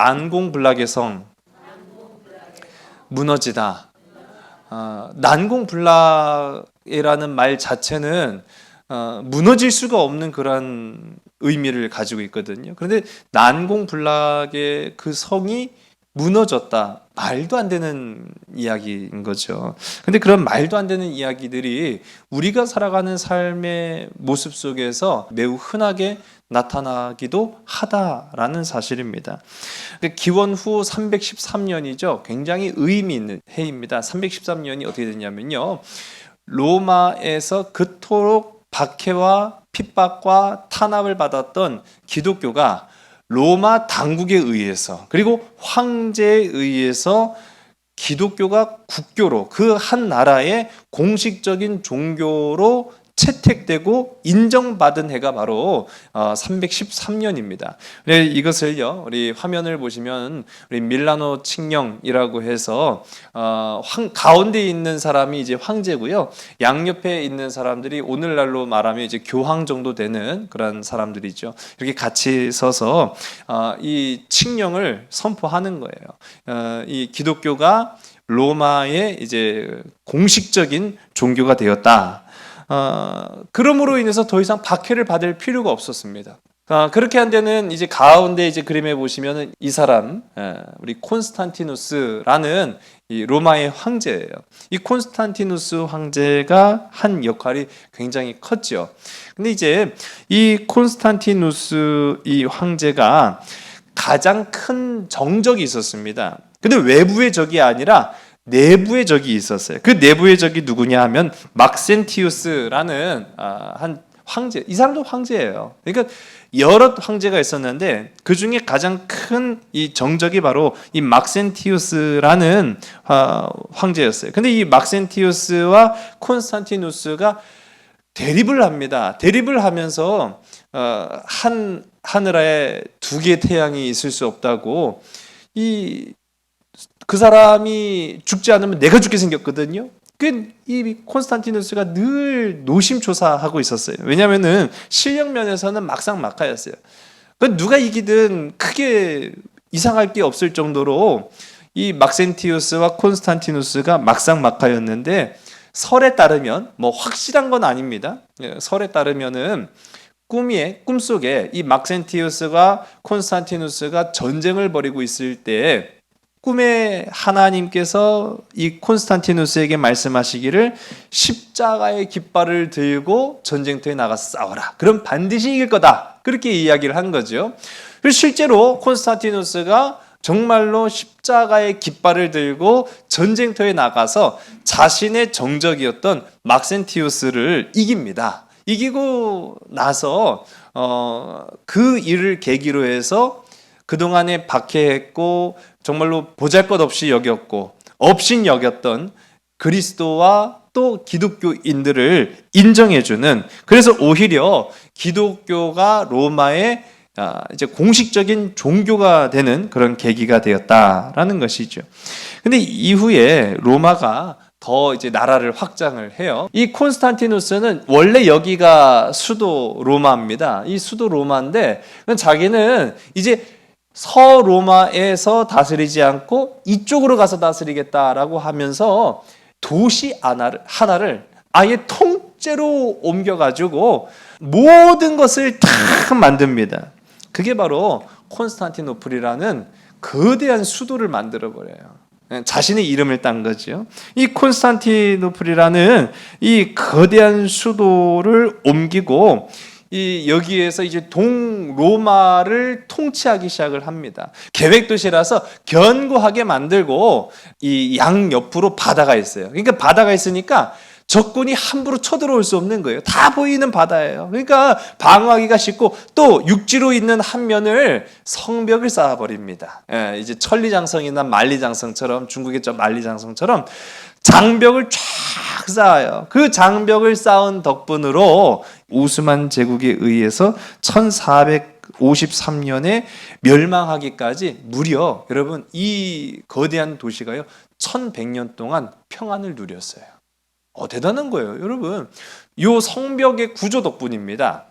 난공불락의 성 무너지다. 난공불락이라는 말 자체는 무너질 수가 없는 그런 의미를 가지고 있거든요. 그런데 난공불락의 그 성이 무너졌다. 말도 안 되는 이야기인 거죠. 근데 그런 말도 안 되는 이야기들이 우리가 살아가는 삶의 모습 속에서 매우 흔하게 나타나기도 하다라는 사실입니다. 기원 후 313년이죠. 굉장히 의미 있는 해입니다. 313년이 어떻게 됐냐면요. 로마에서 그토록 박해와 핍박과 탄압을 받았던 기독교가 로마 당국에 의해서 그리고 황제에 의해서 기독교가 국교로 그 한 나라의 공식적인 종교로 채택되고 인정받은 해가 바로 313년입니다. 이것을요, 우리 화면을 보시면 우리 밀라노 칙령이라고 해서 가운데 있는 사람이 이제 황제고요, 양옆에 있는 사람들이 오늘날로 말하면 이제 교황 정도 되는 그런 사람들이죠. 이렇게 같이 서서 이 칙령을 선포하는 거예요. 이 기독교가 로마의 이제 공식적인 종교가 되었다. 그러므로 인해서 더 이상 박해를 받을 필요가 없었습니다. 그렇게 한 데는 이제 가운데 이제 그림에 보시면은 이 사람, 우리 콘스탄티누스라는 이 로마의 황제예요. 이 콘스탄티누스 황제가 한 역할이 굉장히 컸죠. 근데 이제 이 콘스탄티누스 이 황제가 가장 큰 정적이 있었습니다. 근데 외부의 적이 아니라 내부의 적이 있었어요. 그 내부의 적이 누구냐 하면 막센티우스라는 한 황제. 이 사람도 황제예요. 그러니까 여러 황제가 있었는데 그 중에 가장 큰 이 정적이 바로 이 막센티우스라는 황제였어요. 근데 이 막센티우스와 콘스탄티누스가 대립을 합니다. 대립을 하면서 한 하늘에 두 개의 태양이 있을 수 없다고 그 사람이 죽지 않으면 내가 죽게 생겼거든요. 이 콘스탄티누스가 늘 노심초사하고 있었어요. 왜냐하면은 실력 면에서는 막상막하였어요. 누가 이기든 크게 이상할 게 없을 정도로 이 막센티우스와 콘스탄티누스가 막상막하였는데, 설에 따르면 뭐 확실한 건 아닙니다. 설에 따르면은 꿈속에 이 막센티우스가 콘스탄티누스가 전쟁을 벌이고 있을 때 꿈에 하나님께서 이 콘스탄티누스에게 말씀하시기를 십자가의 깃발을 들고 전쟁터에 나가서 싸워라. 그럼 반드시 이길 거다. 그렇게 이야기를 한 거죠. 그래서 실제로 콘스탄티누스가 정말로 십자가의 깃발을 들고 전쟁터에 나가서 자신의 정적이었던 막센티우스를 이깁니다. 이기고 나서 그 일을 계기로 해서 그동안에 박해했고 정말로 보잘것없이 여겼고 업신 여겼던 그리스도와 또 기독교인들을 인정해주는, 그래서 오히려 기독교가 로마의 이제 공식적인 종교가 되는 그런 계기가 되었다라는 것이죠. 근데 이후에 로마가 더 이제 나라를 확장을 해요. 이 콘스탄티누스는 원래 여기가 수도 로마입니다. 이 수도 로마인데 자기는 이제 서로마에서 다스리지 않고 이쪽으로 가서 다스리겠다라고 하면서 도시 하나를 아예 통째로 옮겨가지고 모든 것을 다 만듭니다. 그게 바로 콘스탄티노플이라는 거대한 수도를 만들어버려요. 자신의 이름을 딴 거죠. 이 콘스탄티노플이라는 이 거대한 수도를 옮기고 여기에서 이제 동로마를 통치하기 시작을 합니다. 계획도시라서 견고하게 만들고 이 양옆으로 바다가 있어요. 그러니까 바다가 있으니까 적군이 함부로 쳐들어올 수 없는 거예요. 다 보이는 바다예요. 그러니까 방어하기가 쉽고, 또 육지로 있는 한 면을 성벽을 쌓아버립니다. 이제 천리장성이나 만리장성처럼, 중국의 저 만리장성처럼 장벽을 쫙 쌓아요. 그 장벽을 쌓은 덕분으로 오스만 제국에 의해서 1453년에 멸망하기까지 무려, 여러분, 이 거대한 도시가요 1100년 동안 평안을 누렸어요. 대단한 거예요, 여러분. 요 성벽의 구조 덕분입니다.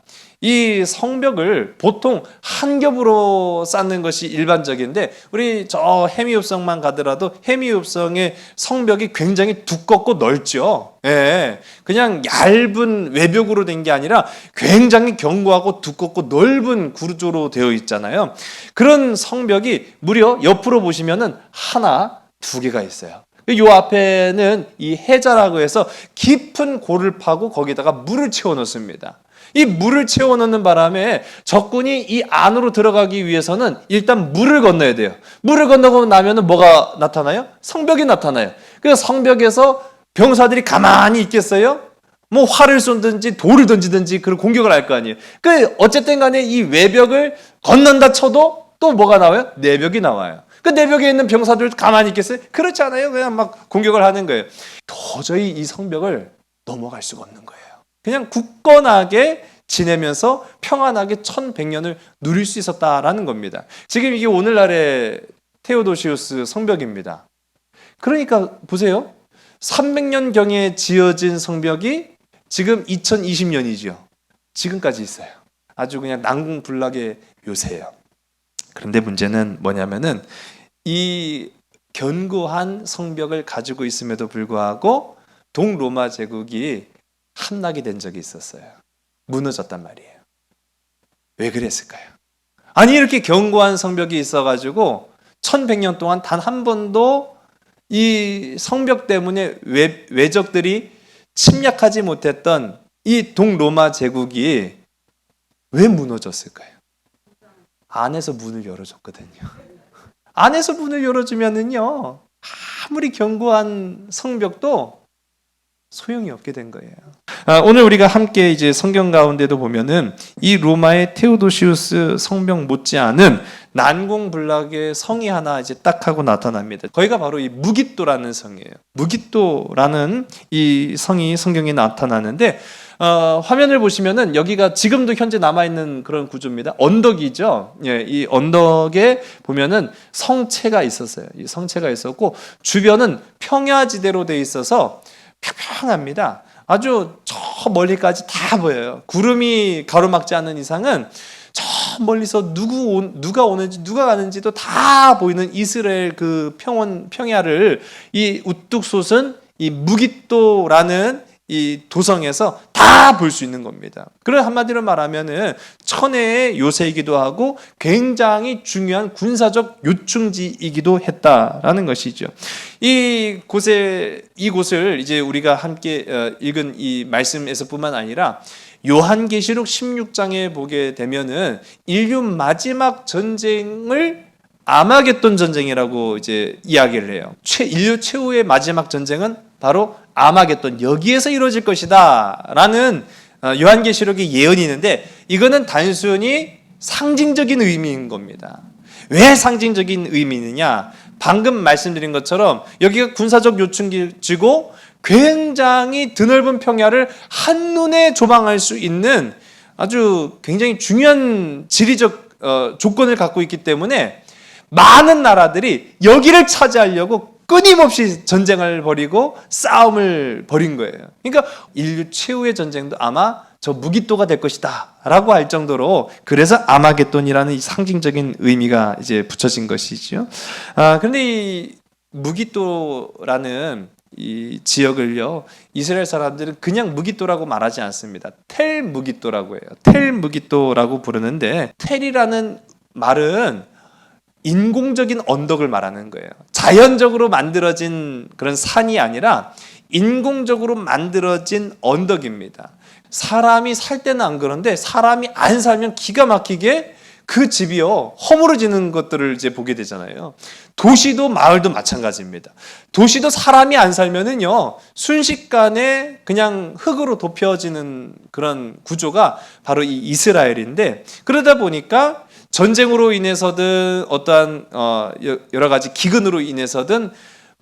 이 성벽을 보통 한 겹으로 쌓는 것이 일반적인데 우리 저 해미읍성만 가더라도 해미읍성의 성벽이 굉장히 두껍고 넓죠. 예, 그냥 얇은 외벽으로 된 게 아니라 굉장히 견고하고 두껍고 넓은 구조로 되어 있잖아요. 그런 성벽이 무려 옆으로 보시면은 하나, 두 개가 있어요. 요 앞에는 이 해자라고 해서 깊은 골을 파고 거기다가 물을 채워 넣습니다. 이 물을 채워 넣는 바람에 적군이 이 안으로 들어가기 위해서는 일단 물을 건너야 돼요. 물을 건너고 나면은 뭐가 나타나요? 성벽이 나타나요. 그래서 성벽에서 병사들이 가만히 있겠어요? 뭐 활을 쏜든지 돌을 던지든지 그런 공격을 할 거 아니에요. 그 어쨌든 간에 이 외벽을 건넌다 쳐도 또 뭐가 나와요? 내벽이 나와요. 그 내벽에 있는 병사들 가만히 있겠어요? 그렇지 않아요. 그냥 막 공격을 하는 거예요. 도저히 이 성벽을 넘어갈 수가 없는 거예요. 그냥 굳건하게 지내면서 평안하게 1100년을 누릴 수 있었다라는 겁니다. 지금 이게 오늘날의 테오도시우스 성벽입니다. 그러니까 보세요. 300년경에 지어진 성벽이 지금 2020년이죠. 지금까지 있어요. 아주 그냥 난공불락의 요새예요. 그런데 문제는 뭐냐면은 이 견고한 성벽을 가지고 있음에도 불구하고 동로마 제국이 함락이 된 적이 있었어요. 무너졌단 말이에요. 왜 그랬을까요? 아니 이렇게 견고한 성벽이 있어가지고 1100년 동안 단 한 번도 이 성벽 때문에 외적들이 침략하지 못했던 이 동로마 제국이 왜 무너졌을까요? 안에서 문을 열어줬거든요. 안에서 문을 열어주면은요, 아무리 견고한 성벽도 소용이 없게 된 거예요. 오늘 우리가 함께 이제 성경 가운데도 보면은 이 로마의 테오도시우스 성벽 못지않은 난공불락의 성이 하나 이제 딱 하고 나타납니다. 거기가 바로 이 무깃도라는 성이에요. 무깃도라는 이 성이 성경에 나타나는데 화면을 보시면은 여기가 지금도 현재 남아있는 그런 구조입니다. 언덕이죠. 예, 이 언덕에 보면은 성체가 있었어요. 이 성체가 있었고 주변은 평야지대로 돼 있어서 평평합니다. 아주 저 멀리까지 다 보여요. 구름이 가로막지 않는 이상은 저 멀리서 누가 오는지 누가 가는지도 다 보이는 이스라엘 그 평야를 이 우뚝 솟은 이 무깃도라는 이 도성에서 다 볼 수 있는 겁니다. 그런 한마디로 말하면은 천혜의 요새이기도 하고 굉장히 중요한 군사적 요충지이기도 했다라는 것이죠. 이곳을 이제 우리가 함께 읽은 이 말씀에서뿐만 아니라 요한계시록 16장에 보게 되면은 인류 마지막 전쟁을 아마겟돈 전쟁이라고 이제 이야기를 해요. 인류 최후의 마지막 전쟁은 바로 아마겟돈, 여기에서 이루어질 것이다 라는 요한계시록의 예언이 있는데 이거는 단순히 상징적인 의미인 겁니다. 왜 상징적인 의미느냐? 방금 말씀드린 것처럼 여기가 군사적 요충지고 굉장히 드넓은 평야를 한눈에 조망할 수 있는 아주 굉장히 중요한 지리적 조건을 갖고 있기 때문에 많은 나라들이 여기를 차지하려고 끊임없이 전쟁을 벌이고 싸움을 벌인 거예요. 그러니까 인류 최후의 전쟁도 아마 저 무깃도가 될 것이다 라고 할 정도로 그래서 아마겟돈이라는 이 상징적인 의미가 이제 붙여진 것이죠. 그런데 이 무깃도라는 이 지역을요, 이스라엘 사람들은 그냥 무깃도라고 말하지 않습니다. 텔 무깃도라고 해요. 텔 무깃도라고 부르는데 텔이라는 말은 인공적인 언덕을 말하는 거예요. 자연적으로 만들어진 그런 산이 아니라 인공적으로 만들어진 언덕입니다. 사람이 살 때는 안 그런데 사람이 안 살면 기가 막히게 그 집이요 허물어지는 것들을 이제 보게 되잖아요. 도시도 마을도 마찬가지입니다. 도시도 사람이 안 살면은요 순식간에 그냥 흙으로 덮여지는 그런 구조가 바로 이 이스라엘인데, 그러다 보니까 전쟁으로 인해서든 어떠한 여러 가지 기근으로 인해서든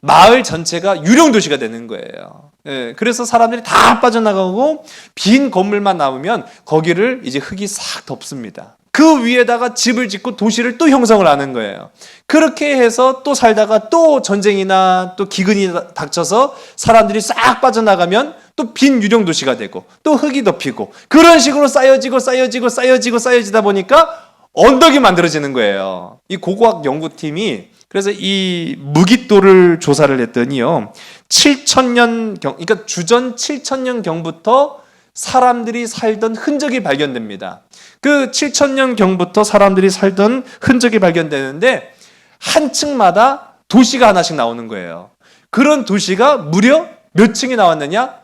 마을 전체가 유령 도시가 되는 거예요. 예, 그래서 사람들이 다 빠져나가고 빈 건물만 남으면 거기를 이제 흙이 싹 덮습니다. 그 위에다가 집을 짓고 도시를 또 형성을 하는 거예요. 그렇게 해서 또 살다가 또 전쟁이나 또 기근이 닥쳐서 사람들이 싹 빠져나가면 또 빈 유령 도시가 되고 또 흙이 덮이고 그런 식으로 쌓여지다 보니까 언덕이 만들어지는 거예요. 이 고고학 연구팀이 그래서 이 무깃돌을 조사를 했더니요. 7천년경, 그러니까 주전 7천년경부터 사람들이 살던 흔적이 발견됩니다. 그 7천년경부터 사람들이 살던 흔적이 발견되는데 한 층마다 도시가 하나씩 나오는 거예요. 그런 도시가 무려 몇 층이 나왔느냐?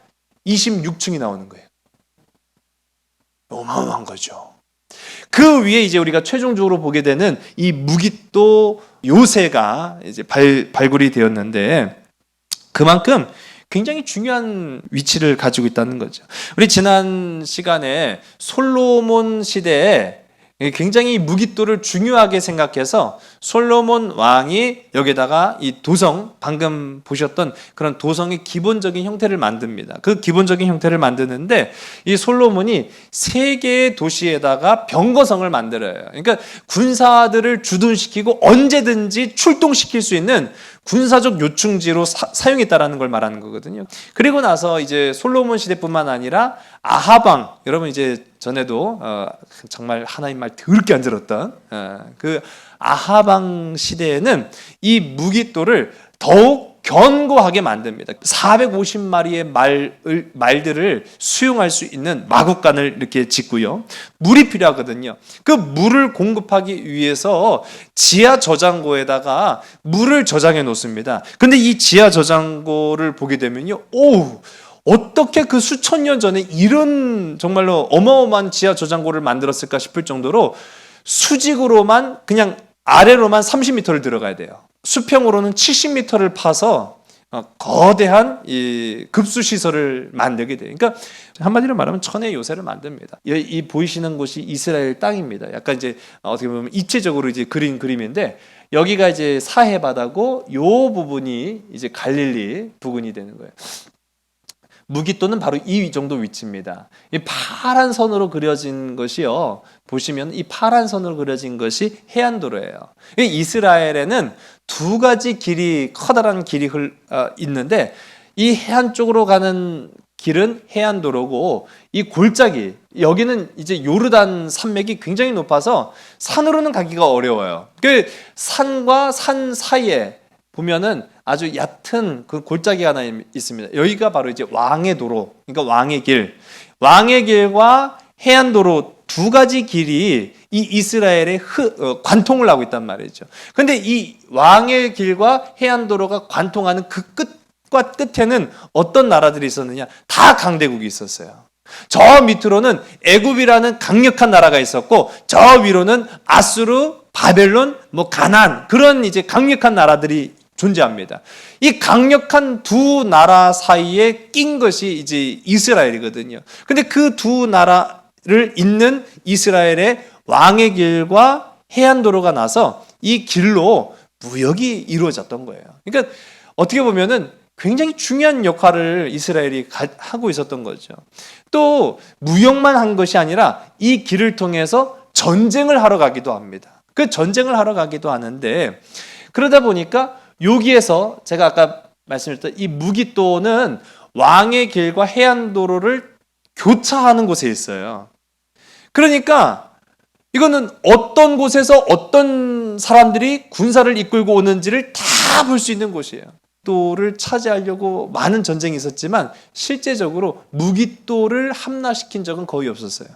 26층이 나오는 거예요. 어마어마한 거죠. 그 위에 이제 우리가 최종적으로 보게 되는 이 무깃도 요새가 이제 발굴이 되었는데 그만큼 굉장히 중요한 위치를 가지고 있다는 거죠. 우리 지난 시간에 솔로몬 시대에 굉장히 무깃돌을 중요하게 생각해서 솔로몬 왕이 여기다가 이 도성, 방금 보셨던 그런 도성의 기본적인 형태를 만듭니다. 그 기본적인 형태를 만드는데 이 솔로몬이 3개의 도시에다가 병거성을 만들어요. 그러니까 군사들을 주둔시키고 언제든지 출동시킬 수 있는 군사적 요충지로 사용했다라는 걸 말하는 거거든요. 그리고 나서 이제 솔로몬 시대뿐만 아니라 아하방, 여러분 이제 전에도 정말 하나님 말 더럽게 안 들었던 그 아하방 시대에는 이 무깃돌을 더욱 견고하게 만듭니다. 450마리의 말들을 수용할 수 있는 마구간을 이렇게 짓고요. 물이 필요하거든요. 그 물을 공급하기 위해서 지하 저장고에다가 물을 저장해 놓습니다. 근데 이 지하 저장고를 보게 되면요. 어떻게 그 수천 년 전에 이런 정말로 어마어마한 지하 저장고를 만들었을까 싶을 정도로 수직으로만 그냥 아래로만 30m를 들어가야 돼요. 수평으로는 70m를 파서 거대한 이 급수 시설을 만들게 돼요. 그러니까 한마디로 말하면 천의 요새를 만듭니다. 이 보이시는 곳이 이스라엘 땅입니다. 약간 이제 어떻게 보면 입체적으로 이제 그린 그림인데 여기가 이제 사해 바다고 요 부분이 이제 갈릴리 부근이 되는 거예요. 무깃도는 바로 이 정도 위치입니다. 이 파란 선으로 그려진 것이요. 보시면 이 파란 선으로 그려진 것이 해안도로예요. 이스라엘에는 2가지 길이, 커다란 길이 있는데 이 해안 쪽으로 가는 길은 해안도로고 이 골짜기, 여기는 이제 요르단 산맥이 굉장히 높아서 산으로는 가기가 어려워요. 그 산과 산 사이에 보면은 아주 얕은 그 골짜기가 하나 있습니다. 여기가 바로 이제 왕의 도로, 그러니까 왕의 길. 왕의 길과 해안도로 2가지 길이 이 이스라엘의 관통을 하고 있단 말이죠. 근데 이 왕의 길과 해안도로가 관통하는 그 끝과 끝에는 어떤 나라들이 있었느냐? 다 강대국이 있었어요. 저 밑으로는 애굽이라는 강력한 나라가 있었고 저 위로는 아수르, 바벨론, 가나안 그런 이제 강력한 나라들이 존재합니다. 이 강력한 2 나라 사이에 낀 것이 이제 이스라엘이거든요. 근데 그 2 나라를 잇는 이스라엘의 왕의 길과 해안도로가 나서 이 길로 무역이 이루어졌던 거예요. 그러니까 어떻게 보면은 굉장히 중요한 역할을 이스라엘이 하고 있었던 거죠. 또 무역만 한 것이 아니라 이 길을 통해서 전쟁을 하러 가기도 합니다. 그 전쟁을 하러 가기도 하는데 그러다 보니까 여기에서 제가 아까 말씀드렸던 이 무깃도는 왕의 길과 해안도로를 교차하는 곳에 있어요. 그러니까 이거는 어떤 곳에서 어떤 사람들이 군사를 이끌고 오는지를 다 볼 수 있는 곳이에요. 무깃도를 차지하려고 많은 전쟁이 있었지만 실제적으로 무깃도를 함락시킨 적은 거의 없었어요.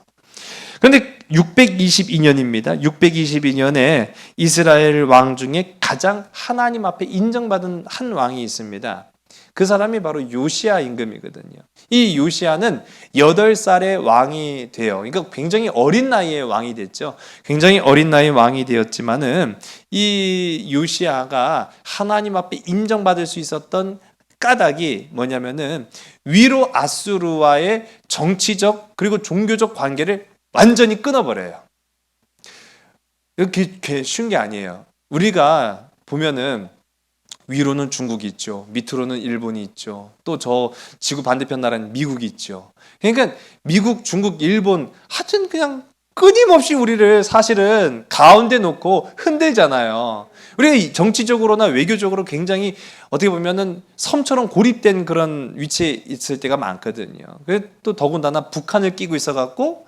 그런데 622년입니다. 622년에 이스라엘 왕 중에 가장 하나님 앞에 인정받은 한 왕이 있습니다. 그 사람이 바로 요시야 임금이거든요. 이 요시야는 8살의 왕이 돼요. 그러니까 굉장히 어린 나이에 왕이 됐죠. 굉장히 어린 나이에 왕이 되었지만은 이 요시야가 하나님 앞에 인정받을 수 있었던 까닭이 뭐냐면은 위로 아수르와의 정치적 그리고 종교적 관계를 완전히 끊어버려요. 이렇게 쉬운 게 아니에요. 우리가 보면은 위로는 중국이 있죠. 밑으로는 일본이 있죠. 또 저 지구 반대편 나라는 미국이 있죠. 그러니까 미국, 중국, 일본 하여튼 그냥 끊임없이 우리를 사실은 가운데 놓고 흔들잖아요. 우리가 정치적으로나 외교적으로 굉장히 어떻게 보면은 섬처럼 고립된 그런 위치에 있을 때가 많거든요. 또 더군다나 북한을 끼고 있어갖고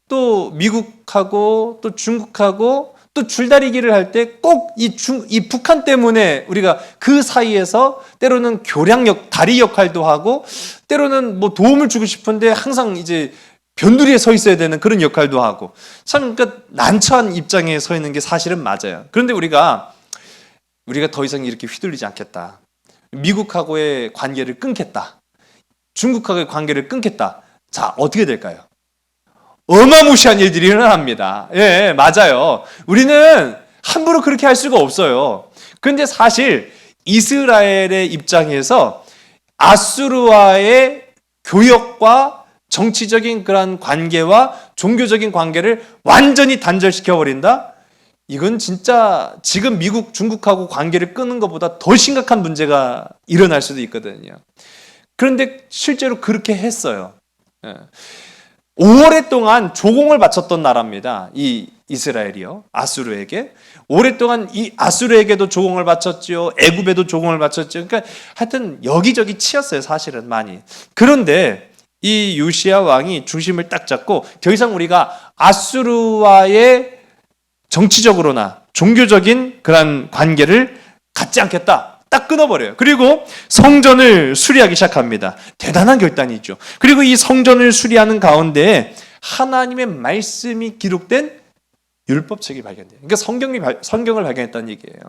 또 미국하고 또 중국하고 또 줄다리기를 할 때 꼭 이 북한 때문에 우리가 그 사이에서 때로는 다리 역할도 하고 때로는 뭐 도움을 주고 싶은데 항상 이제 변두리에 서 있어야 되는 그런 역할도 하고 참 그러니까 난처한 입장에 서 있는 게 사실은 맞아요. 그런데 우리가 더 이상 이렇게 휘둘리지 않겠다. 미국하고의 관계를 끊겠다. 중국하고의 관계를 끊겠다. 자, 어떻게 될까요? 어마무시한 일들이 일어납니다. 예, 맞아요. 우리는 함부로 그렇게 할 수가 없어요. 그런데 사실 이스라엘의 입장에서 아수르와의 교역과 정치적인 그런 관계와 종교적인 관계를 완전히 단절시켜 버린다? 이건 진짜 지금 미국, 중국하고 관계를 끊는 것보다 더 심각한 문제가 일어날 수도 있거든요. 그런데 실제로 그렇게 했어요. 5월 조공을 바쳤던 나라입니다. 이 이스라엘이요. 아수르에게. 오랫동안 이 아수르에게도 조공을 바쳤죠. 애굽에도 조공을 바쳤죠. 그러니까 하여튼 여기저기 치였어요. 사실은 많이. 그런데 이 요시야 왕이 중심을 딱 잡고 더 이상 우리가 아수르와의 정치적으로나 종교적인 그런 관계를 갖지 않겠다. 딱 끊어버려요. 그리고 성전을 수리하기 시작합니다. 대단한 결단이죠. 그리고 이 성전을 수리하는 가운데 하나님의 말씀이 기록된 율법책이 발견돼요. 그러니까 성경을 발견했다는 얘기예요.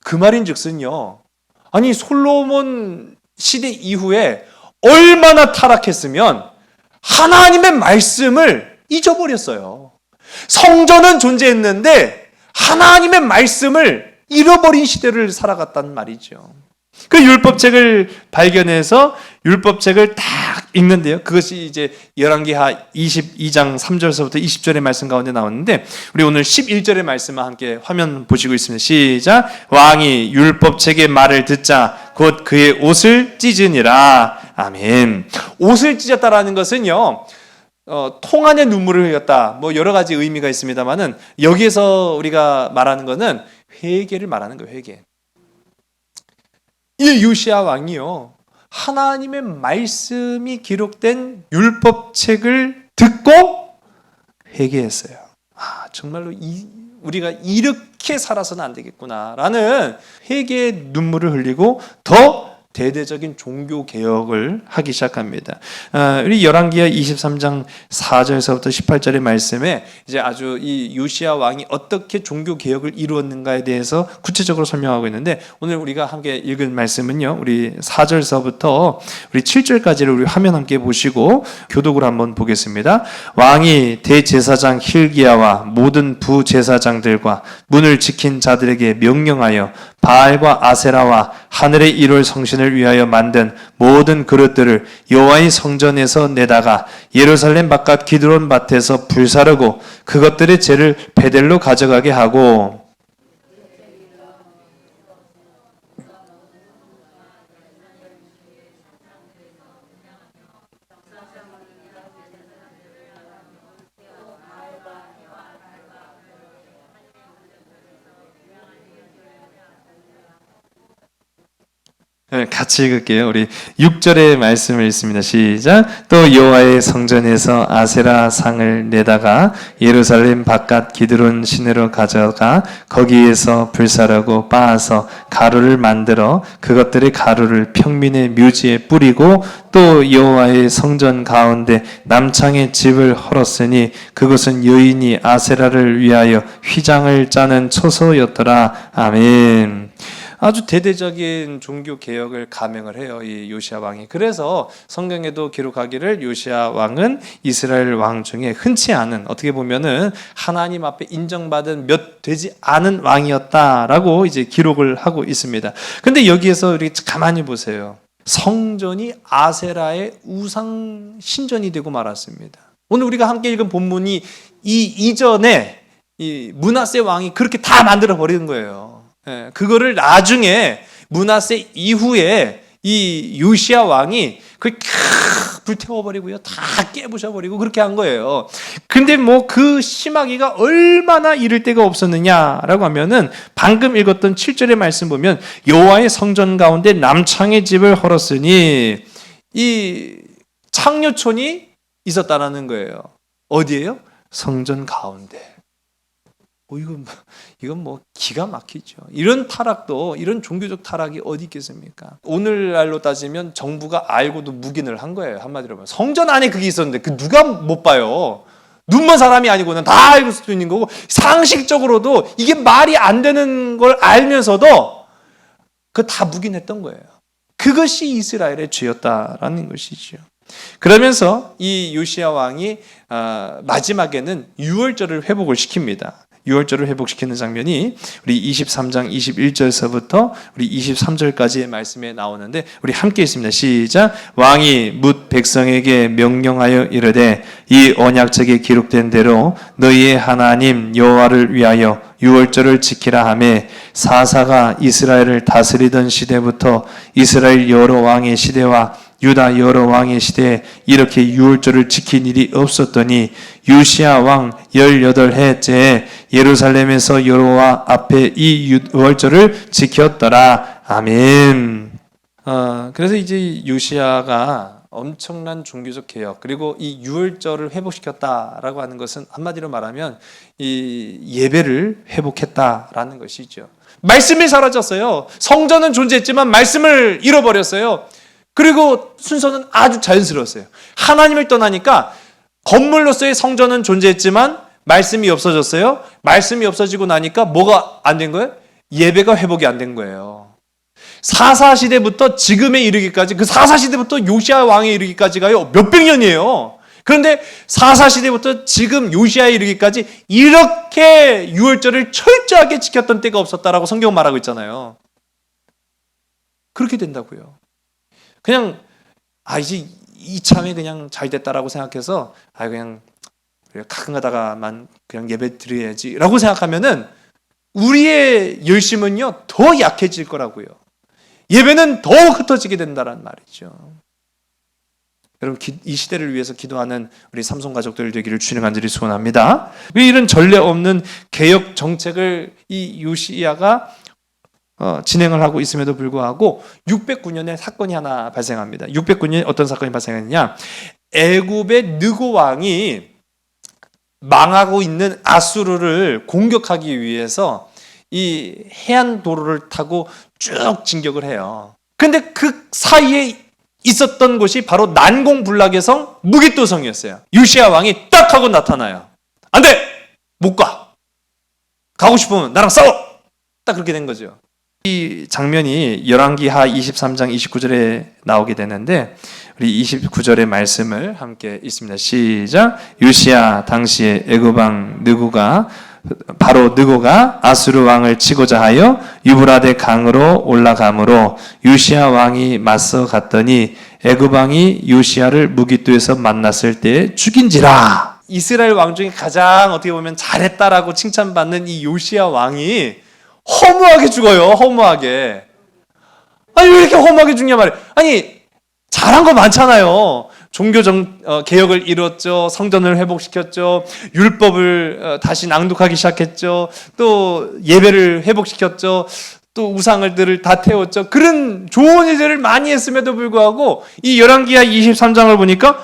그 말인즉슨요. 아니 솔로몬 시대 이후에 얼마나 타락했으면 하나님의 말씀을 잊어버렸어요. 성전은 존재했는데 하나님의 말씀을 잃어버린 시대를 살아갔단 말이죠. 그 율법책을 발견해서 율법책을 딱 읽는데요. 그것이 이제 열왕기하 22장 3절서부터 20절의 말씀 가운데 나오는데 우리 오늘 11절의 말씀을 함께 화면 보시고 있습니다. 시작. 왕이 율법책의 말을 듣자 곧 그의 옷을 찢으니라. 아멘. 옷을 찢었다라는 것은요. 통안의 눈물을 흘렸다. 뭐 여러 가지 의미가 있습니다만은 여기에서 우리가 말하는 것은 회개를 말하는 거예요. 회개. 이 요시야 왕이요. 하나님의 말씀이 기록된 율법책을 듣고 회개했어요. 정말로 우리가 이렇게 살아서는 안 되겠구나라는 회개의 눈물을 흘리고 더 대대적인 종교 개혁을 하기 시작합니다. 우리 열왕기하 23장 4절에서부터 18절의 말씀에 이제 아주 이 요시야 왕이 어떻게 종교 개혁을 이루었는가에 대해서 구체적으로 설명하고 있는데 오늘 우리가 함께 읽을 말씀은요. 우리 4절서부터 우리 7절까지를 우리 화면 함께 보시고 교독으로 한번 보겠습니다. 왕이 대제사장 힐기야와 모든 부제사장들과 문을 지킨 자들에게 명령하여 바알과 아세라와 하늘의 일월 성신을 위하여 만든 모든 그릇들을 여호와의 성전에서 내다가 예루살렘 바깥 기드론 밭에서 불사르고 그것들의 재를 베델로 가져가게 하고 같이 읽을게요. 우리 6절의 말씀을 읽습니다. 시작. 또 여호와의 성전에서 아세라 상을 내다가 예루살렘 바깥 기드론 시내로 가져가 거기에서 불사르고 빻아서 가루를 만들어 그것들의 가루를 평민의 묘지에 뿌리고 또 여호와의 성전 가운데 남창의 집을 헐었으니 그것은 여인이 아세라를 위하여 휘장을 짜는 초소였더라. 아멘. 아주 대대적인 종교 개혁을 감행을 해요. 이 요시야 왕이. 그래서 성경에도 기록하기를 요시야 왕은 이스라엘 왕 중에 흔치 않은 어떻게 보면은 하나님 앞에 인정받은 몇 되지 않은 왕이었다라고 이제 기록을 하고 있습니다. 근데 여기에서 우리 가만히 보세요. 성전이 아세라의 우상 신전이 되고 말았습니다. 오늘 우리가 함께 읽은 본문이 이 이전에 이 므낫세 왕이 그렇게 다 만들어 버리는 거예요. 그거를 나중에 므낫세 이후에 이 요시야 왕이 그 불태워버리고요. 다 깨부셔버리고 그렇게 한 거예요. 근데 뭐 그 심하기가 얼마나 이를 데가 없었느냐라고 하면은 방금 읽었던 7절의 말씀 보면 여호와의 성전 가운데 남창의 집을 헐었으니 이 창녀촌이 있었다라는 거예요. 어디예요? 성전 가운데. 이건 뭐 기가 막히죠. 이런 타락도, 이런 종교적 타락이 어디 있겠습니까? 오늘날로 따지면 정부가 알고도 묵인을 한 거예요. 한마디로 말하면 성전 안에 그게 있었는데 그 누가 못 봐요. 눈먼 사람이 아니고는 다 알고 수 있는 거고, 상식적으로도 이게 말이 안 되는 걸 알면서도 그 다 묵인했던 거예요. 그것이 이스라엘의 죄였다라는 것이죠. 그러면서 이 요시야 왕이 마지막에는 유월절을 회복을 시킵니다. 유월절을 회복시키는 장면이 우리 23장 21절서부터 우리 23절까지의 말씀에 나오는데 우리 함께 있습니다. 시작. 왕이 뭇 백성에게 명령하여 이르되 이 언약책에 기록된 대로 너희의 하나님 여호와를 위하여 유월절을 지키라 하매 사사가 이스라엘을 다스리던 시대부터 이스라엘 여러 왕의 시대와 유다 여러 왕의 시대에 이렇게 유월절을 지킨 일이 없었더니 요시야 왕 18해째에 예루살렘에서 여호와 앞에 이 유월절을 지켰더라. 아멘. 그래서 이제 요시야가 엄청난 종교적 개혁 그리고 이 유월절을 회복시켰다라고 하는 것은 한마디로 말하면 이 예배를 회복했다라는 것이죠. 말씀이 사라졌어요. 성전은 존재했지만 말씀을 잃어버렸어요. 그리고 순서는 아주 자연스러웠어요. 하나님을 떠나니까 건물로서의 성전은 존재했지만 말씀이 없어졌어요. 말씀이 없어지고 나니까 뭐가 안 된 거예요? 예배가 회복이 안 된 거예요. 사사시대부터 지금에 이르기까지, 그 사사시대부터 요시야 왕에 이르기까지가요 몇백 년이에요. 그런데 사사시대부터 지금 요시야에 이르기까지 이렇게 유월절을 철저하게 지켰던 때가 없었다라고 성경은 말하고 있잖아요. 그렇게 된다고요. 그냥 이제 이참에 그냥 잘 됐다라고 생각해서 그냥 가끔 가다가만 그냥 예배 드려야지라고 생각하면은 우리의 열심은요 더 약해질 거라고요. 예배는 더욱 흩어지게 된다는 말이죠. 여러분 이 시대를 위해서 기도하는 우리 삼손 가족들 되기를 주님 간절히 소원합니다. 왜 이런 전례 없는 개혁 정책을 이 요시야가 진행을 하고 있음에도 불구하고 609년에 사건이 하나 발생합니다. 609년에 어떤 사건이 발생했느냐? 애굽의 느고 왕이 망하고 있는 아수르를 공격하기 위해서 이 해안 도로를 타고 쭉 진격을 해요. 근데 그 사이에 있었던 곳이 바로 난공불락의 성 무깃도성이었어요. 요시야 왕이 딱 하고 나타나요. 안 돼! 못 가! 가고 싶으면 나랑 싸워! 딱 그렇게 된 거죠. 이 장면이 열왕기하 23장 29절에 나오게 되는데 우리 29절의 말씀을 함께 읽습니다. 시작. 요시야 당시에 애굽 왕 느고가 아수르 왕을 치고자 하여 유브라데 강으로 올라가므로 요시야 왕이 맞서 갔더니 애굽 왕이 요시야를 무깃도에서 만났을 때 죽인지라. 이스라엘 왕 중에 가장 어떻게 보면 잘했다라고 칭찬받는 이 요시야 왕이 허무하게 죽어요. 허무하게. 왜 이렇게 허무하게 죽냐 말이에요. 잘한 거 많잖아요. 종교 개혁을 이뤘죠. 성전을 회복시켰죠. 율법을 다시 낭독하기 시작했죠. 또 예배를 회복시켰죠. 또 우상들을 다 태웠죠. 그런 좋은 일들을 많이 했음에도 불구하고 이 열왕기하 23장을 보니까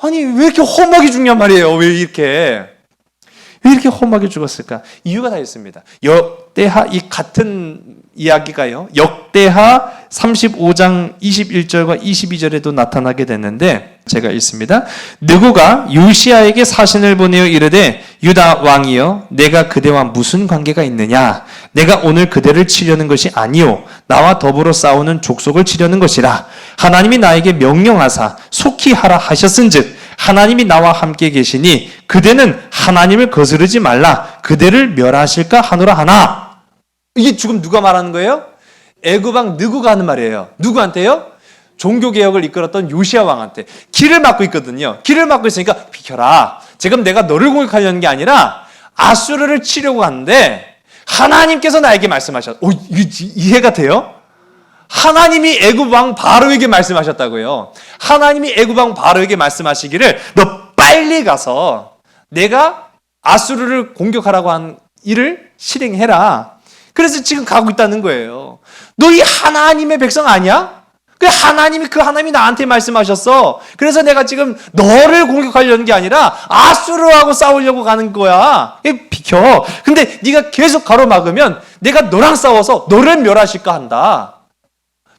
왜 이렇게 험하게 죽냔 말이에요. 왜 이렇게 험하게 죽었을까? 이유가 다 있습니다. 역대하 이 같은 이야기가요. 역대하 35장 21절과 22절에도 나타나게 됐는데 제가 읽습니다. 느고가 요시야에게 사신을 보내어 이르되 유다 왕이여 내가 그대와 무슨 관계가 있느냐? 내가 오늘 그대를 치려는 것이 아니요 나와 더불어 싸우는 족속을 치려는 것이라. 하나님이 나에게 명령하사 속히 하라 하셨은즉 하나님이 나와 함께 계시니 그대는 하나님을 거스르지 말라. 그대를 멸하실까 하노라 하나. 이게 지금 누가 말하는 거예요? 애굽 왕 느고가 하는 말이에요. 누구한테요? 종교개혁을 이끌었던 요시야 왕한테. 길을 막고 있거든요. 길을 막고 있으니까 비켜라. 지금 내가 너를 공격하려는 게 아니라 아수르를 치려고 하는데 하나님께서 나에게 말씀하셨다. 이해가 돼요? 하나님이 애굽 왕 바로에게 말씀하셨다고요. 하나님이 애굽 왕 바로에게 말씀하시기를 너 빨리 가서 내가 아수르를 공격하라고 한 일을 실행해라. 그래서 지금 가고 있다는 거예요. 너 이 하나님의 백성 아니야? 그 하나님이 나한테 말씀하셨어. 그래서 내가 지금 너를 공격하려는 게 아니라 아수르하고 싸우려고 가는 거야. 비켜. 근데 네가 계속 가로막으면 내가 너랑 싸워서 너를 멸하실까 한다.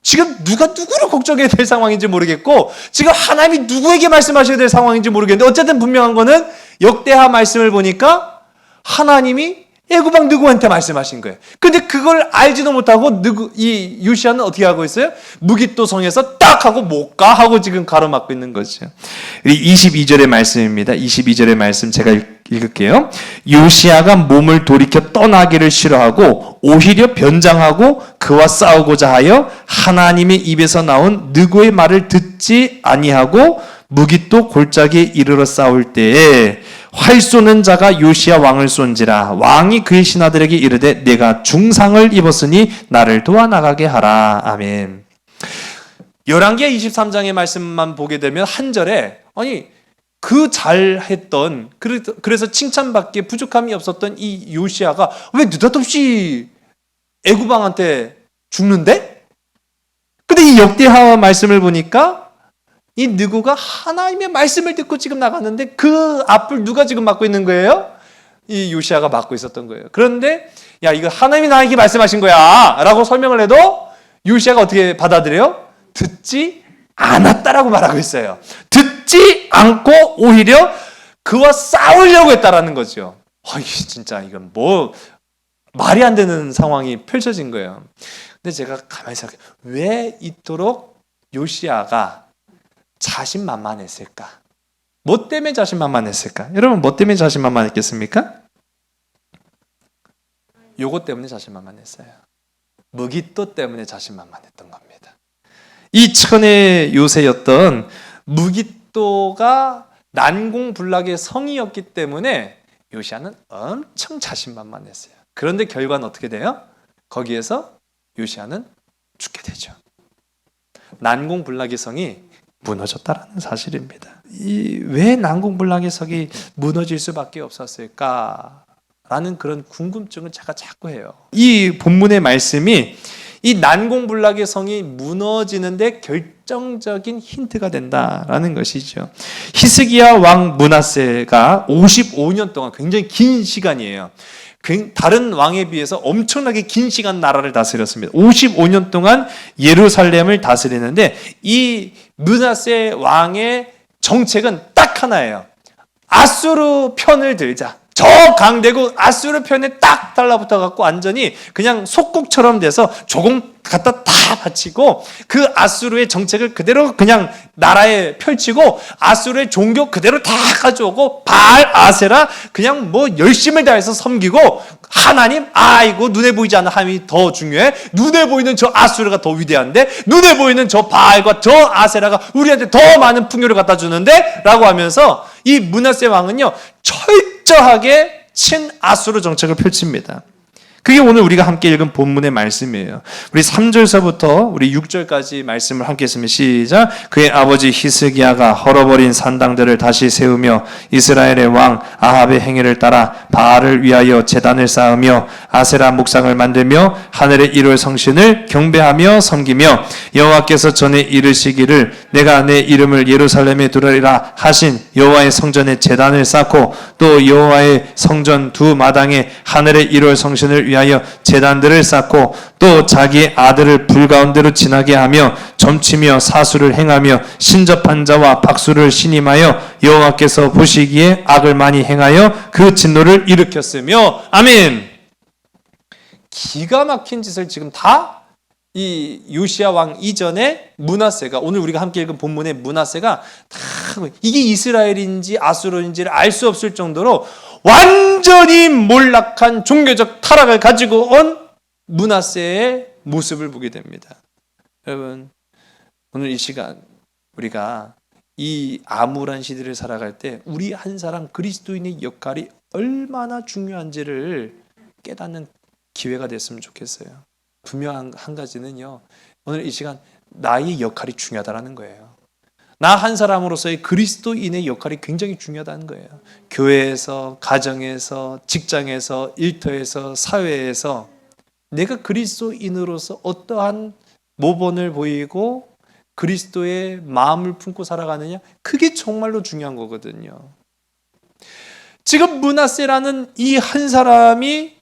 지금 누가 누구를 걱정해야 될 상황인지 모르겠고 지금 하나님이 누구에게 말씀하셔야 될 상황인지 모르겠는데 어쨌든 분명한 거는 역대하 말씀을 보니까 하나님이 애굽 왕 느고한테 말씀하신 거예요. 근데 그걸 알지도 못하고 이 요시아는 어떻게 하고 있어요? 무깃도 성에서 딱 하고 못 가 하고 지금 가로막고 있는 거죠. 22절의 말씀입니다. 22절의 말씀 제가 읽을게요. 요시아가 몸을 돌이켜 떠나기를 싫어하고 오히려 변장하고 그와 싸우고자 하여 하나님의 입에서 나온 느고의 말을 듣지 아니하고 무깃도 골짜기에 이르러 싸울 때에 활 쏘는 자가 요시야 왕을 쏜지라 왕이 그의 신하들에게 이르되 내가 중상을 입었으니 나를 도와 나가게 하라. 아멘. 열왕기하 23장의 말씀만 보게 되면 한 절에 아니 그 잘했던 그래서 칭찬받기에 부족함이 없었던 이 요시야가 왜 느닷없이 애굽 왕한테 죽는데? 근데 이 역대하 말씀을 보니까 이 느고가 하나님의 말씀을 듣고 지금 나갔는데 그 앞을 누가 지금 막고 있는 거예요? 이 요시아가 막고 있었던 거예요. 그런데 야 이거 하나님이 나에게 말씀하신 거야 라고 설명을 해도 요시아가 어떻게 받아들여요? 듣지 않았다라고 말하고 있어요. 듣지 않고 오히려 그와 싸우려고 했다라는 거죠. 진짜 이건 뭐 말이 안 되는 상황이 펼쳐진 거예요. 근데 제가 가만히 생각해요. 왜 이토록 요시아가 자신만만했을까? 뭐 때문에 자신만만했을까? 여러분 뭐 때문에 자신만만했겠습니까? 요거 때문에 자신만만했어요. 무깃도 때문에 자신만만했던 겁니다. 이 천의 요새였던 무깃도가 난공불락의 성이었기 때문에 요시아는 엄청 자신만만했어요. 그런데 결과는 어떻게 돼요? 거기에서 요시아는 죽게 되죠. 난공불락의 성이 무너졌다라는 사실입니다. 왜 난공불락의 성이 무너질 수밖에 없었을까라는 그런 궁금증을 제가 자꾸 해요. 이 본문의 말씀이 이 난공불락의 성이 무너지는데 결정적인 힌트가 된다라는 것이죠. 히스기야 왕 므낫세가 55년 동안 굉장히 긴 시간이에요. 다른 왕에 비해서 엄청나게 긴 시간 나라를 다스렸습니다. 55년 동안 예루살렘을 다스리는데 이 므낫세 왕의 정책은 딱 하나예요. 아수르 편을 들자. 저 강대국 아수르 편에 딱 달라붙어 갖고 완전히 그냥 속국처럼 돼서 조금 갖다 다 바치고 그 아수르의 정책을 그대로 그냥 나라에 펼치고 아수르의 종교 그대로 다 가져오고 바알 아세라 그냥 뭐 열심을 다해서 섬기고 하나님 아이고 눈에 보이지 않는 하나님이 더 중요해. 눈에 보이는 저 아수르가 더 위대한데 눈에 보이는 저 바알과 저 아세라가 우리한테 더 많은 풍요를 갖다 주는데 라고 하면서 이 므낫세 왕은요 철저하게 친아수르 정책을 펼칩니다. 그게 오늘 우리가 함께 읽은 본문의 말씀이에요. 우리 3절서부터 우리 6절까지 말씀을 함께 했으면 시작. 그의 아버지 히스기야가 헐어버린 산당들을 다시 세우며 이스라엘의 왕 아합의 행위를 따라 바알을 위하여 제단을 쌓으며 아세라 목상을 만들며 하늘의 일월 성신을 경배하며 섬기며 여호와께서 전에 이르시기를 내가 내 이름을 예루살렘에 두르리라 하신 여호와의 성전에 제단을 쌓고 또 여호와의 성전 두 마당에 하늘의 일월 성신을 위하여 제단들을 쌓고 또 자기의 아들을 불 가운데로 지나게 하며 점치며 사수를 행하며 신접한 자와 박수를 신임하여 여호와께서 보시기에 악을 많이 행하여 그 진노를 일으켰으며 아멘. 기가 막힌 짓을 지금 다 이 요시야 왕 이전에 므낫세가 오늘 우리가 함께 읽은 본문의 므낫세가 다 이게 이스라엘인지 아수르인지를 알 수 없을 정도로 완전히 몰락한 종교적 타락을 가지고 온 므낫세의 모습을 보게 됩니다. 여러분 오늘 이 시간 우리가 이 암울한 시대를 살아갈 때 우리 한 사람 그리스도인의 역할이 얼마나 중요한지를 깨닫는 기회가 됐으면 좋겠어요. 분명한 한 가지는요. 오늘 이 시간 나의 역할이 중요하다는 거예요. 나 한 사람으로서의 그리스도인의 역할이 굉장히 중요하다는 거예요. 교회에서, 가정에서, 직장에서, 일터에서, 사회에서 내가 그리스도인으로서 어떠한 모범을 보이고 그리스도의 마음을 품고 살아가느냐, 그게 정말로 중요한 거거든요. 지금 므낫세라는 이 한 사람이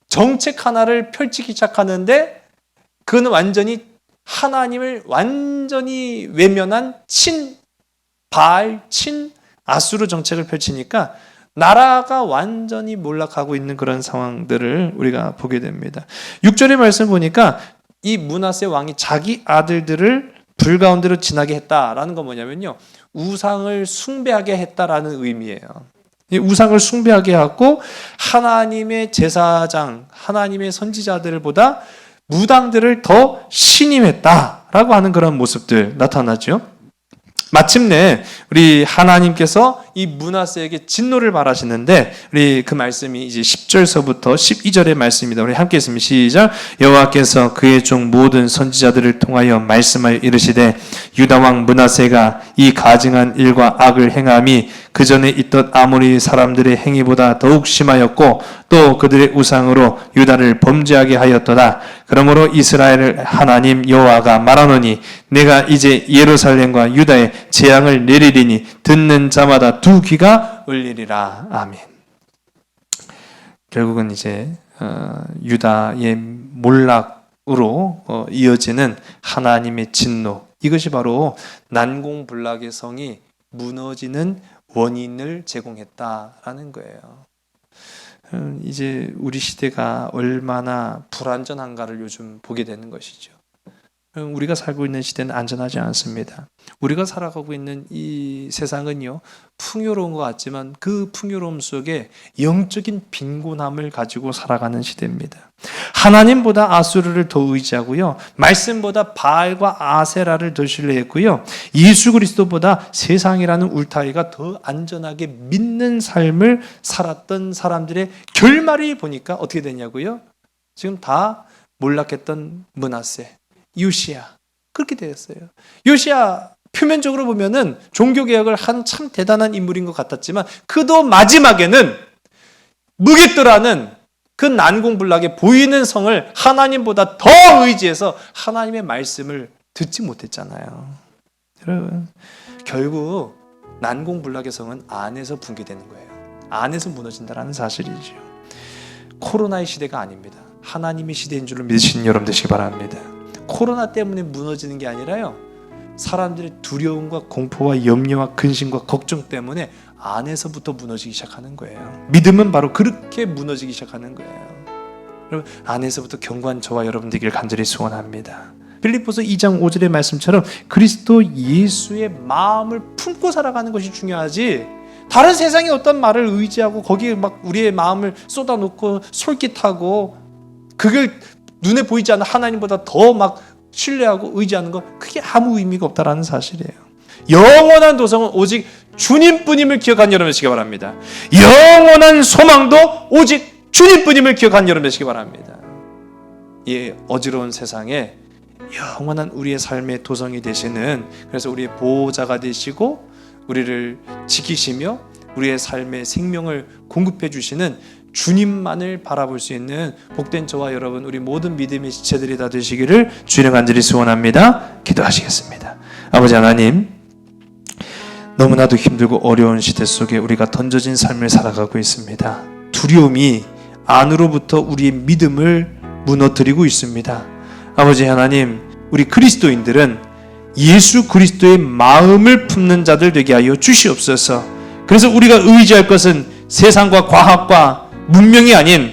정책 하나를 펼치기 시작하는데 그는 완전히 하나님을 완전히 외면한 바알, 아수르 정책을 펼치니까 나라가 완전히 몰락하고 있는 그런 상황들을 우리가 보게 됩니다. 6절의 말씀 보니까 이 므낫세 왕이 자기 아들들을 불 가운데로 지나게 했다라는 건 뭐냐면요, 우상을 숭배하게 했다라는 의미예요. 이 우상을 숭배하게 하고 하나님의 제사장, 하나님의 선지자들보다 무당들을 더 신임했다라고 하는 그런 모습들 나타나죠. 마침내 우리 하나님께서 이 므낫세에게 진노를 발하시는데, 우리 그 말씀이 이제 10절서부터 12절의 말씀입니다. 우리 함께 읽습니다. 시작. 여호와께서 그의 종 모든 선지자들을 통하여 말씀하여 이르시되 유다 왕 므낫세가 이 가증한 일과 악을 행함이 그 전에 있던 아모리 사람들의 행위보다 더욱 심하였고 또 그들의 우상으로 유다를 범죄하게 하였도다. 그러므로 이스라엘 하나님 여호와가 말하노니 내가 이제 예루살렘과 유다에 재앙을 내리리니 듣는 자마다 두 귀가 울리리라. 아멘. 결국은 이제 유다의 몰락으로 이어지는 하나님의 진노, 이것이 바로 난공불락의 성이 무너지는 원인을 제공했다라는 거예요. 이제 우리 시대가 얼마나 불안전한가를 요즘 보게 되는 것이죠. 우리가 살고 있는 시대는 안전하지 않습니다. 우리가 살아가고 있는 이 세상은요, 풍요로운 것 같지만 그 풍요로움 속에 영적인 빈곤함을 가지고 살아가는 시대입니다. 하나님보다 아수르를 더 의지하고요, 말씀보다 바알과 아세라를 더 신뢰했고요, 예수 그리스도보다 세상이라는 울타리가 더 안전하게 믿는 삶을 살았던 사람들의 결말이 보니까 어떻게 되냐고요? 지금 다 몰락했던 므낫세, 요시야, 그렇게 되었어요. 요시야 표면적으로 보면은 종교개혁을 한 참 대단한 인물인 것 같았지만 그도 마지막에는 무게떠라는 그 난공불락에 보이는 성을 하나님보다 더 의지해서 하나님의 말씀을 듣지 못했잖아요. 여러분, 결국 난공불락의 성은 안에서 붕괴되는 거예요. 안에서 무너진다는 사실이죠. 코로나의 시대가 아닙니다. 하나님의 시대인 줄로 믿으시는 여러분 되시기 바랍니다. 코로나 때문에 무너지는 게 아니라요, 사람들의 두려움과 공포와 염려와 근심과 걱정 때문에 안에서부터 무너지기 시작하는 거예요. 믿음은 바로 그렇게 무너지기 시작하는 거예요. 여러분, 안에서부터 견고한 저와 여러분 되기를 간절히 소원합니다. 빌립보서 2장 5절의 말씀처럼 그리스도 예수의 마음을 품고 살아가는 것이 중요하지, 다른 세상의 어떤 말을 의지하고 거기에 막 우리의 마음을 쏟아놓고 솔깃하고 그걸 눈에 보이지 않는 하나님보다 더 막 신뢰하고 의지하는 거, 그게 아무 의미가 없다라는 사실이에요. 영원한 도성은 오직 주님뿐임을 기억한 여러분 되시기 바랍니다. 영원한 소망도 오직 주님뿐임을 기억한 여러분 되시기 바랍니다. 이 어지러운 세상에 영원한 우리의 삶의 도성이 되시는, 그래서 우리의 보호자가 되시고 우리를 지키시며 우리의 삶의 생명을 공급해 주시는 주님만을 바라볼 수 있는 복된 저와 여러분, 우리 모든 믿음의 지체들이 다 되시기를 주님 간절히 소원합니다. 기도하시겠습니다. 아버지 하나님, 너무나도 힘들고 어려운 시대 속에 우리가 던져진 삶을 살아가고 있습니다. 두려움이 안으로부터 우리의 믿음을 무너뜨리고 있습니다. 아버지 하나님, 우리 그리스도인들은 예수 그리스도의 마음을 품는 자들 되게 하여 주시옵소서. 그래서 우리가 의지할 것은 세상과 과학과 문명이 아닌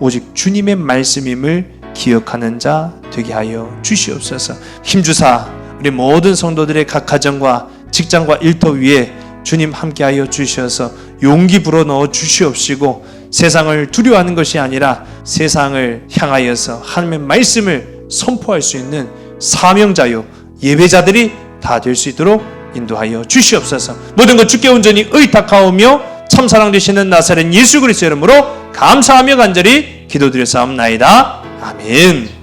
오직 주님의 말씀임을 기억하는 자 되게 하여 주시옵소서. 힘주사 우리 모든 성도들의 각 가정과 직장과 일터 위에 주님 함께하여 주셔서 용기 불어넣어 주시옵시고, 세상을 두려워하는 것이 아니라 세상을 향하여서 하나님의 말씀을 선포할 수 있는 사명자요 예배자들이 다 될 수 있도록 인도하여 주시옵소서. 모든 것 주께 온전히 의탁하오며 참사랑 되시는 나사렛 예수 그리스도의 이름으로 감사하며 간절히 기도드렸사옵나이다. 아멘.